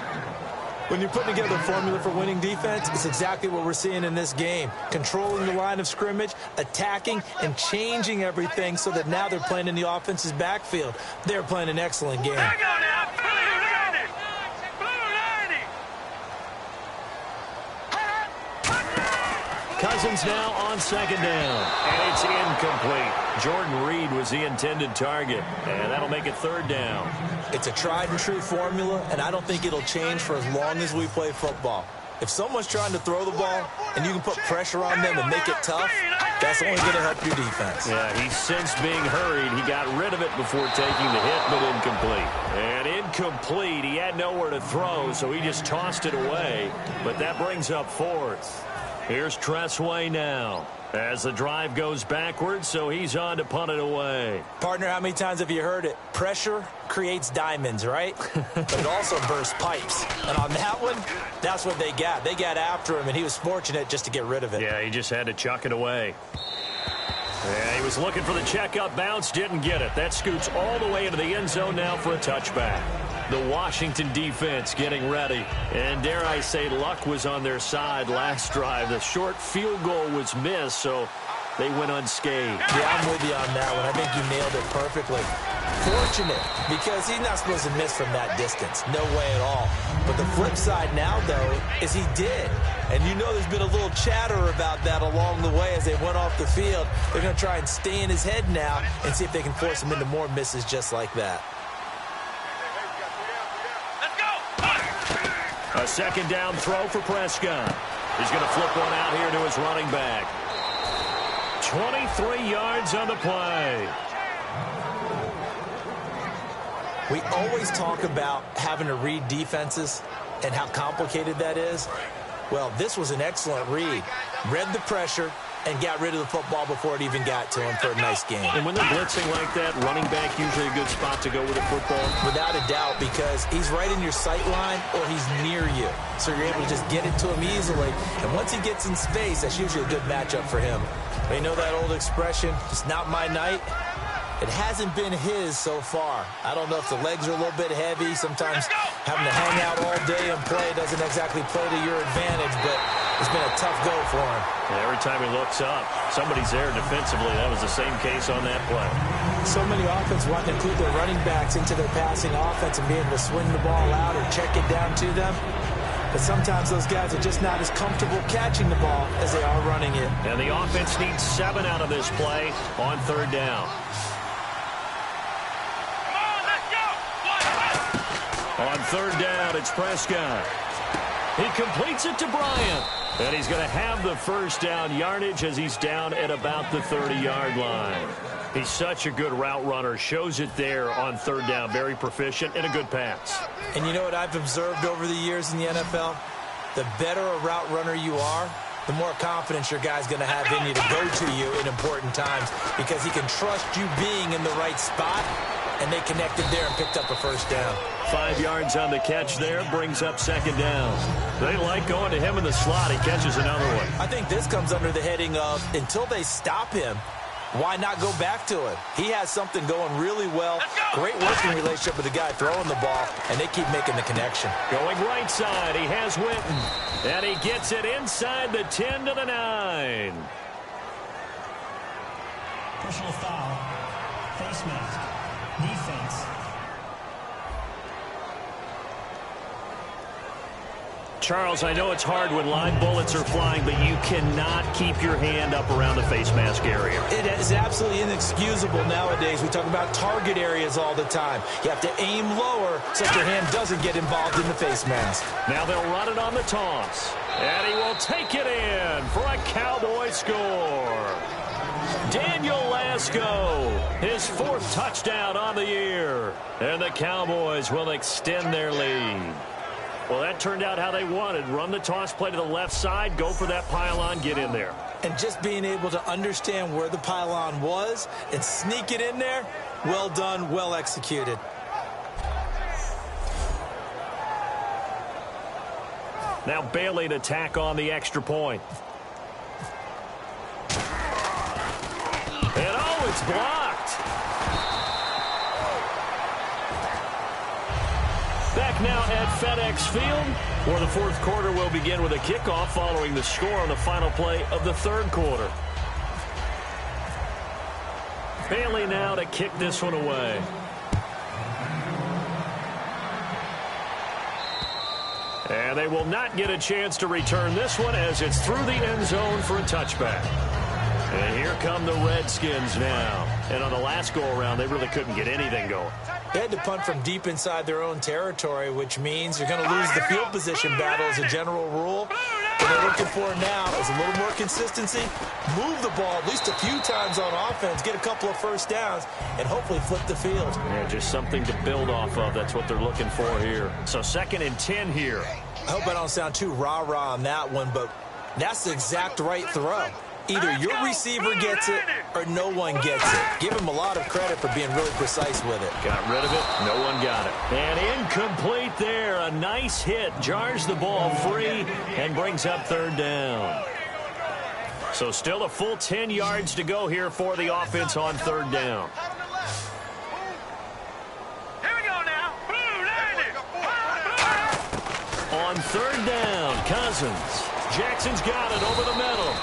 When you're putting together a formula for winning defense, it's exactly what we're seeing in this game. Controlling the line of scrimmage, attacking, and changing everything so that now they're playing in the offense's backfield. They're playing an excellent game. Hang on now. Blue 90. Blue 90. Cousins now on 2nd down. And it's incomplete. Jordan Reed was the intended target. And that'll make it 3rd down. It's a tried-and-true formula, and I don't think it'll change for as long as we play football. If someone's trying to throw the ball and you can put pressure on them and make it tough, that's only going to help your defense. Yeah, he sensed being hurried. He got rid of it before taking the hit, but incomplete. And incomplete. He had nowhere to throw, so he just tossed it away. But that brings up 4th. Here's Tressway now as the drive goes backwards, so he's on to punt it away. Partner, how many times have you heard it? Pressure creates diamonds, right? But it also bursts pipes. And on that one, that's what they got. They got after him, and he was fortunate just to get rid of it. Yeah, he just had to chuck it away. Yeah, he was looking for the checkup bounce, didn't get it. That scoots all the way into the end zone now for a touchback. The Washington defense getting ready. And dare I say, luck was on their side last drive. The short field goal was missed, so they went unscathed. Yeah, I'm with you on that one. I think you nailed it perfectly. Fortunate, because he's not supposed to miss from that distance. No way at all. But the flip side now, though, is he did. And you know there's been a little chatter about that along the way as they went off the field. They're going to try and stay in his head now and see if they can force him into more misses just like that. A 2nd down throw for Prescott. He's going to flip one out here to his running back. 23 yards on the play. We always talk about having to read defenses and how complicated that is. Well, this was an excellent read. Read the pressure and got rid of the football before it even got to him for a nice game. And when they're blitzing like that, running back usually a good spot to go with the football? Without a doubt, because he's right in your sight line or he's near you. So you're able to just get it to him easily. And once he gets in space, that's usually a good matchup for him. But you know that old expression, it's not my night? It hasn't been his so far. I don't know if the legs are a little bit heavy. Sometimes having to hang out all day and play doesn't exactly play to your advantage, but it's been a tough go for him. And every time he looks up, somebody's there defensively. That was the same case on that play. So many offenses want to include their running backs into their passing offense and be able to swing the ball out or check it down to them. But sometimes those guys are just not as comfortable catching the ball as they are running it. And the offense needs 7 out of this play on 3rd down. On 3rd down, it's Prescott. He completes it to Bryant. And he's going to have the 1st down yardage as he's down at about the 30-yard line. He's such a good route runner. Shows it there on 3rd down. Very proficient and a good pass. And you know what I've observed over the years in the NFL? The better a route runner you are, the more confidence your guy's going to have in you to go to you in important times because he can trust you being in the right spot, and they connected there and picked up a 1st down. 5 yards on the catch there, brings up 2nd down. They like going to him in the slot. He catches another one. I think this comes under the heading of until they stop him, why not go back to it? He has something going really well. Great working relationship with the guy throwing the ball, and they keep making the connection. Going right side, he has Witten. And he gets it inside the 10 to the 9. Personal foul. Face mask. Defense. Charles, I know it's hard when live bullets are flying, but you cannot keep your hand up around the face mask area. It is absolutely inexcusable nowadays. We talk about target areas all the time. You have to aim lower so that your hand doesn't get involved in the face mask. Now they'll run it on the toss. And he will take it in for a Cowboy score. Daniel Lasco, his 4th touchdown on the year. And the Cowboys will extend their lead. Well, that turned out how they wanted. Run the toss play to the left side, go for that pylon, get in there. And just being able to understand where the pylon was and sneak it in there, well done, well executed. Now Bailey to tack on the extra point. And oh, it's blocked. Back now at FedEx Field, where the 4th quarter will begin with a kickoff following the score on the final play of the 3rd quarter. Bailey now to kick this one away. And they will not get a chance to return this one as it's through the end zone for a touchback. And here come the Redskins now. And on the last go-around, they really couldn't get anything going. They had to punt from deep inside their own territory, which means you're going to lose the field position battle as a general rule. What they're looking for now is a little more consistency, move the ball at least a few times on offense, get a couple of first downs, and hopefully flip the field. Yeah, just something to build off of. That's what they're looking for here. So 2nd and 10 here. I hope I don't sound too rah-rah on that one, but that's the exact right throw. Either your receiver gets it or no one gets it. Give him a lot of credit for being really precise with it. Got rid of it. No one got it. And incomplete there. A nice hit. Jars the ball free and brings up 3rd down. So still a full 10 yards to go here for the offense on 3rd down. Here we go now. On 3rd down, Cousins. Jackson's got it over the middle.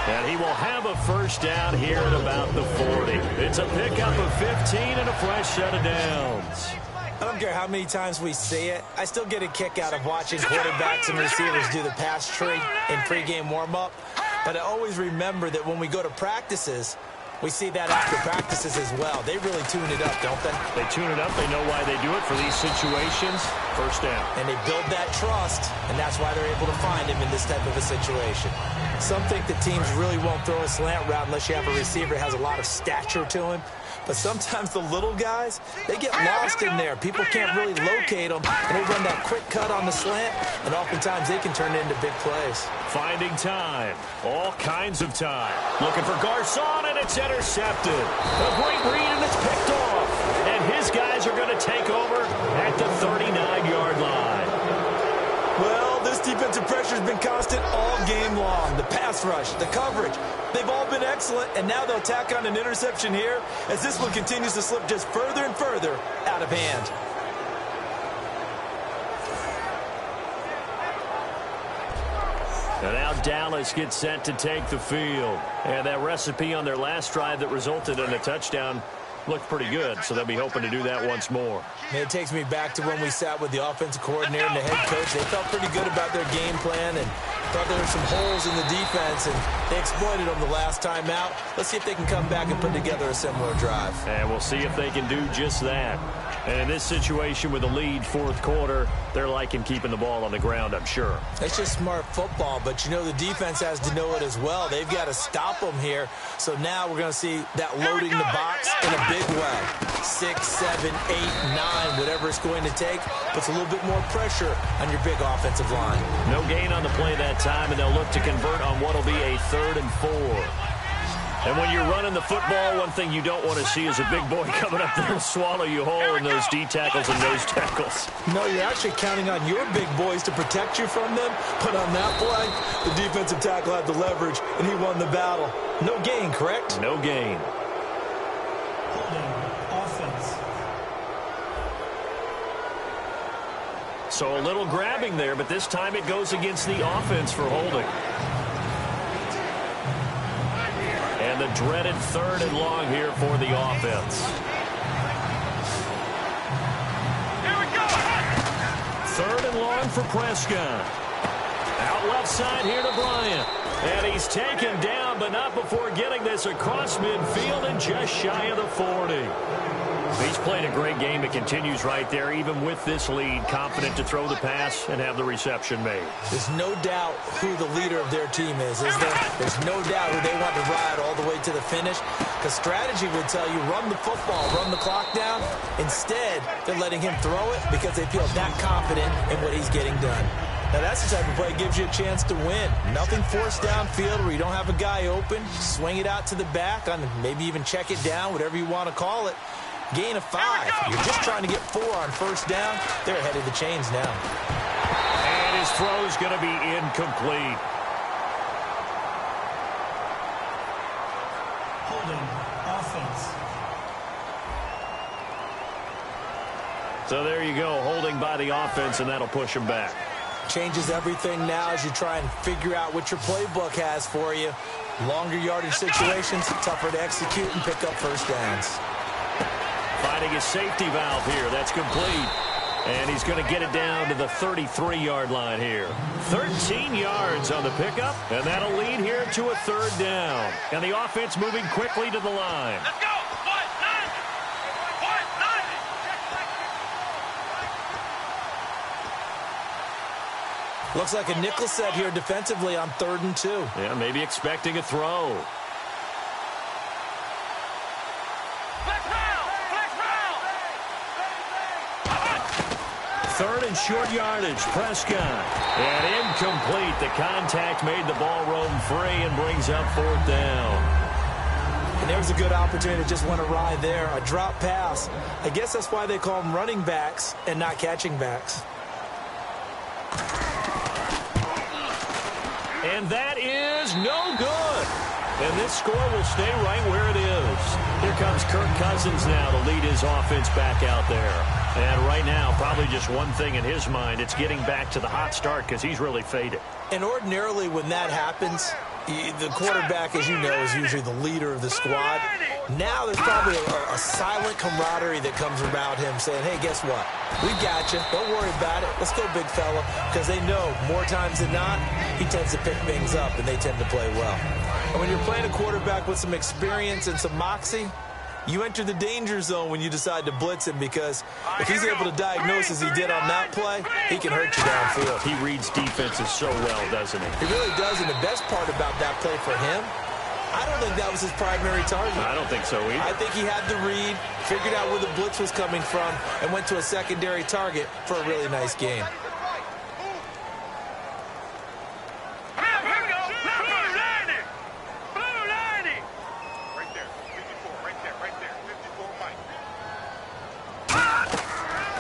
And he will have a first down here at about the 40. It's a pickup of 15 and a fresh set of downs. I don't care how many times we see it. I still get a kick out of watching quarterbacks and receivers do the pass tree in pregame warm-up. But I always remember that when we go to practices, we see that after practices as well. They really tune it up, don't they? They tune it up. They know why they do it for these situations. First down. And they build that trust, and that's why they're able to find him in this type of a situation. Some think that teams really won't throw a slant route unless you have a receiver that has a lot of stature to him. But sometimes the little guys, they get lost in there. People can't really locate them, and they run that quick cut on the slant, and oftentimes they can turn it into big plays. Finding time. All kinds of time. Looking for Garcon, and it's intercepted. A great read, and it's picked off. And his guys are going to take over at the 39-yard line. Well, this defensive pressure has been constant all game long. The pass rush, the coverage, they've all been excellent, and now they'll tack on an interception here as this one continues to slip just further and further out of hand. And now Dallas gets set to take the field. And that recipe on their last drive that resulted in a touchdown looked pretty good, so they'll be hoping to do that once more. It takes me back to when we sat with the offensive coordinator and the head coach. They felt pretty good about their game plan and thought there were some holes in the defense, and they exploited them the last time out. Let's see if they can come back and put together a similar drive. And we'll see if they can do just that. And in this situation with a lead 4th quarter, they're liking keeping the ball on the ground, I'm sure. It's just smart football, but you know the defense has to know it as well. They've got to stop them here. So now we're going to see that loading the box in a big way. 6, 7, 8, 9, whatever it's going to take, puts a little bit more pressure on your big offensive line. No gain on the play that time, and they'll look to convert on what will be a 3rd and 4. And when you're running the football, one thing you don't want to see is a big boy coming up there and swallow you whole in those D tackles and nose tackles. No, you're actually counting on your big boys to protect you from them. But on that play, the defensive tackle had the leverage, and he won the battle. No gain, correct? No gain. Offense. So a little grabbing there, but this time it goes against the offense for holding. And the dreaded 3rd and long here for the offense. Here we go. 3rd and long for Prescott. Out left side here to Bryant. And he's taken down, but not before getting this across midfield and just shy of the 40. He's played a great game. It continues right there, even with this lead, confident to throw the pass and have the reception made. There's no doubt who the leader of their team is there? There's no doubt who they want to ride all the way to the finish, because strategy would tell you run the football, run the clock down. Instead, they're letting him throw it because they feel that confident in what he's getting done. Now, that's the type of play that gives you a chance to win. Nothing forced downfield where you don't have a guy open. Swing it out to the back, on maybe even check it down, whatever you want to call it. Gain of 5. You're just trying to get 4 on 1st down. They're ahead of the chains now. And his throw is going to be incomplete. Holding. Offense. So there you go, holding by the offense, and that'll push him back. Changes everything now as you try and figure out what your playbook has for you. Longer yardage situations, tougher to execute and pick up 1st downs. Finding a safety valve here. That's complete. And he's going to get it down to the 33-yard line here. 13 yards on the pickup, and that'll lead here to a 3rd down. And the offense moving quickly to the line. Let's go. 190. 190. Looks like a nickel set here defensively on 3rd and 2. Yeah, maybe expecting a throw. Flex round. Flex round. 3rd and short yardage, Prescott. And incomplete. The contact made the ball roam free and brings up 4th down. And there's a good opportunity to just went awry there. A drop pass. I guess that's why they call them running backs and not catching backs. And that is no good. And this score will stay right where it is. Here comes Kirk Cousins now to lead his offense back out there. And right now, probably just one thing in his mind. It's getting back to the hot start because he's really faded. And ordinarily when that happens, the quarterback, as you know, is usually the leader of the squad. Now there's probably a silent camaraderie that comes around him saying, hey, guess what? We got you. Don't worry about it. Let's go, big fella. Because they know more times than not, he tends to pick things up, and they tend to play well. And when you're playing a quarterback with some experience and some moxie, you enter the danger zone when you decide to blitz him, because if he's able to diagnose as he did on that play, he can hurt you downfield. He reads defenses so well, doesn't he? He really does, and the best part about that play for him, I don't think that was his primary target. I don't think so either. I think he had the read, figured out where the blitz was coming from, and went to a secondary target for a really nice game. Here we go. Blue 90. Blue 90. Right there. 54. Right there. Right there. 54, Mike.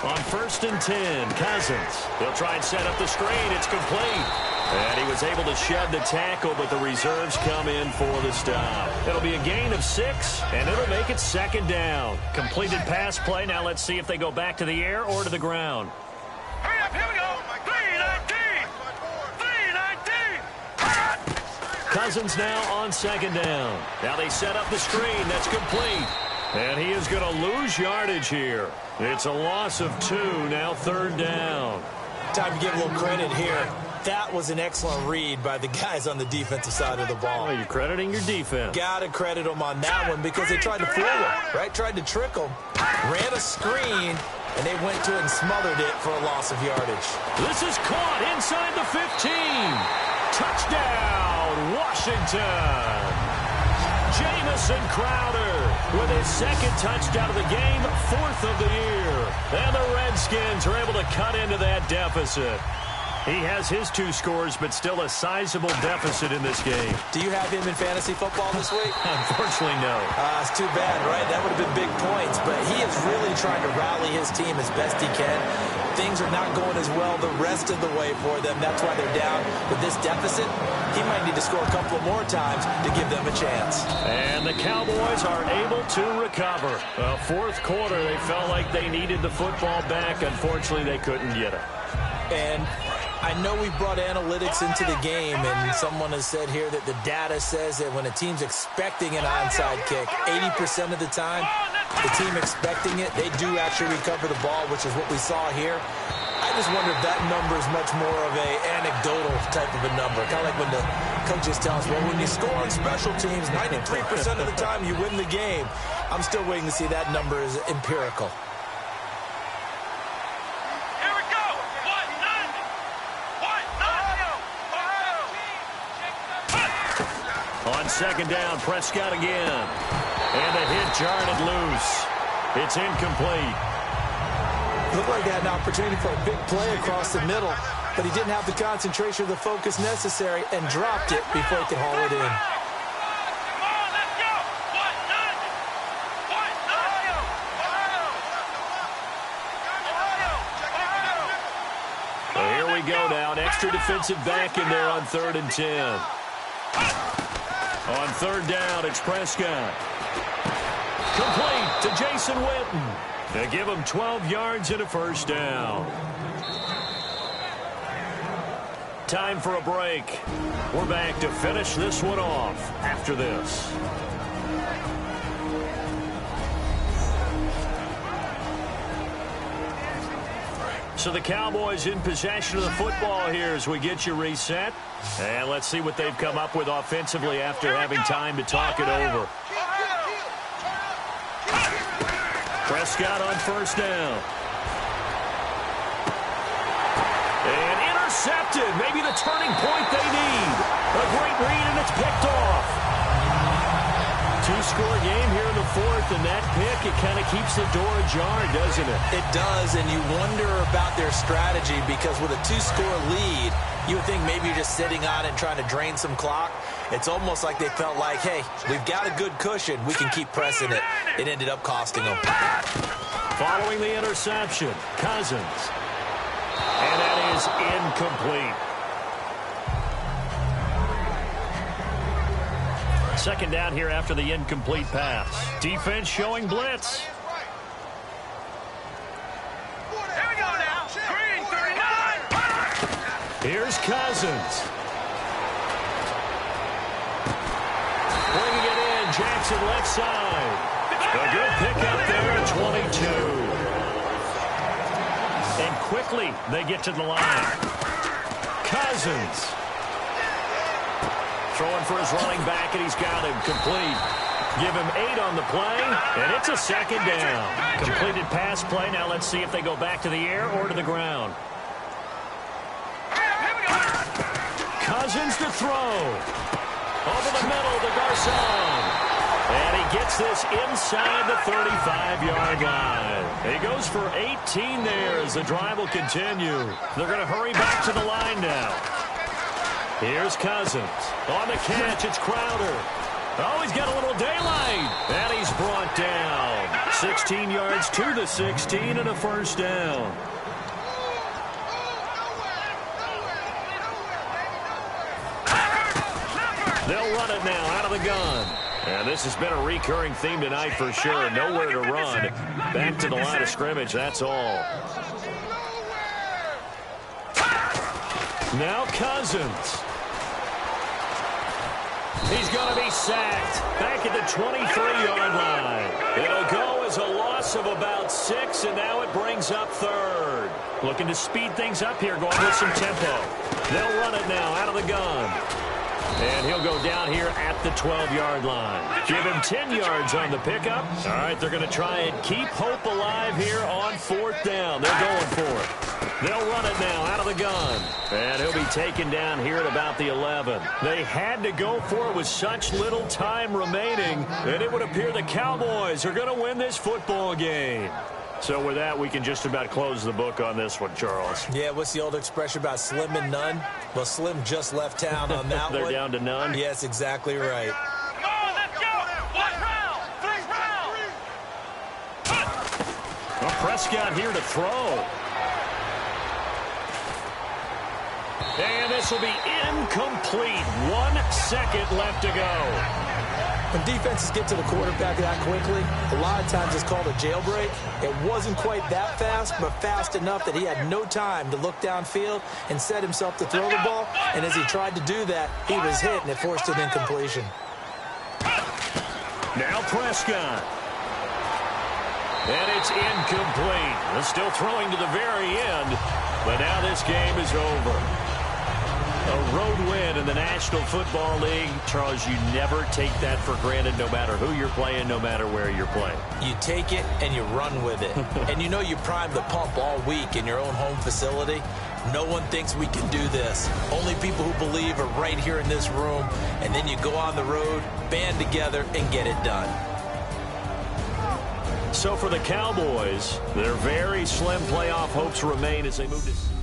On 1st and 10, Cousins. He'll try and set up the screen. It's complete. And he was able to shed the tackle, but the reserves come in for the stop. It'll be a gain of 6, and it'll make it 2nd down. Completed pass play. Now let's see if they go back to the air or to the ground. Hurry up. Here we go. 319. 319. Cousins now on 2nd down. Now they set up the screen. That's complete. And he is going to lose yardage here. It's a loss of 2, now 3rd down. Time to give a little credit here. That was an excellent read by the guys on the defensive side of the ball. Oh, you're crediting your defense. Got to credit them on that one because they tried to fool him, right? Tried to trick him. Ran a screen, and they went to it and smothered it for a loss of yardage. This is caught inside the 15. Touchdown, Washington. Jamison Crowder with his 2nd touchdown of the game, 4th of the year. And the Redskins are able to cut into that deficit. He has his 2 scores, but still a sizable deficit in this game. Do you have him in fantasy football this week? Unfortunately, no. It's too bad, right? That would have been big points, but he is really trying to rally his team as best he can. Things are not going as well the rest of the way for them. That's why they're down with this deficit. He might need to score a couple more times to give them a chance. And the Cowboys are able to recover. 4th quarter, they felt like they needed the football back. Unfortunately, they couldn't get it. And I know we brought analytics into the game, and someone has said here that the data says that when a team's expecting an onside kick, 80% of the time, the team expecting it, they do actually recover the ball, which is what we saw here. I just wonder if that number is much more of a anecdotal type of a number. Kind of like when the coaches tell us, well, when you score on special teams, 93% of the time you win the game. I'm still waiting to see that number is empirical. Here we go. On second down, Prescott again. And a hit jarred it loose. It's incomplete. Looked like they had an opportunity for a big play across the middle, but he didn't have the concentration or the focus necessary and dropped it before he could haul it in. Well, here we go now. An extra defensive back in there on 3rd and 10. On 3rd down, it's Prescott. Complete to Jason Witten. They give him 12 yards and a first down. Time for a break. We're back to finish this one off after this. So the Cowboys in possession of the football here as we get you reset. And let's see what they've come up with offensively after having time to talk it over. Prescott on 1st down. And intercepted. Maybe the turning point they need. A great read, and it's picked off. 2-score game here in the 4th, and that pick, it kind of keeps the door ajar, doesn't it? It does, and you wonder about their strategy because with a 2-score lead, you would think maybe you're just sitting on it and trying to drain some clock. It's almost like they felt like, hey, we've got a good cushion. We can keep pressing it. It ended up costing them. Following the interception, Cousins. And that is incomplete. 2nd down here after the incomplete pass. Defense showing blitz. Here we go now. Green 39. Here's Cousins. Bringing it in, Jackson left side. A good pick up there at 22. And quickly they get to the line. Cousins. Throwing for his running back, and he's got him complete. Give him 8 on the play, and it's a 2nd down. Completed pass play. Now let's see if they go back to the air or to the ground. Cousins to throw. Over the middle to Garcon. And he gets this inside the 35-yard line. He goes for 18 there as the drive will continue. They're going to hurry back to the line now. Here's Cousins. On the catch, it's Crowder. Oh, he's got a little daylight. And he's brought down. 16 yards to the 16 and a first down. They'll run it now out of the gun. And this has been a recurring theme tonight for sure. Nowhere to run. Back to the line of scrimmage, that's all. Now Cousins. He's going to be sacked back at the 23-yard line. It'll go as a loss of about 6, and now it brings up 3rd. Looking to speed things up here, going with some tempo. They'll run it now out of the gun. And he'll go down here at the 12-yard line. Give him 10 yards on the pickup. All right, they're going to try and keep hope alive here on 4th down. They're going for it. They'll run it now out of the gun. And he'll be taken down here at about the 11. They had to go for it with such little time remaining, and it would appear the Cowboys are going to win this football game. So with that, we can just about close the book on this one, Charles. Yeah, what's the old expression about slim and none? Well, Slim just left town on that They're one. down to none? Yes, exactly right. Come on, let's go. 1 round, 3 rounds. Well, Prescott here to throw. And this will be incomplete. 1 second left to go. When defenses get to the quarterback that quickly, a lot of times it's called a jailbreak. It wasn't quite that fast, but fast enough that he had no time to look downfield and set himself to throw the ball. And as he tried to do that, he was hit, and it forced an incompletion. Now Prescott. And it's incomplete. They're still throwing to the very end, but now this game is over. A road win in the National Football League. Charles, you never take that for granted no matter who you're playing, no matter where you're playing. You take it and you run with it. And you know you primed the pump all week in your own home facility. No one thinks we can do this. Only people who believe are right here in this room. And then you go on the road, band together, and get it done. So for the Cowboys, their very slim playoff hopes remain as they move to...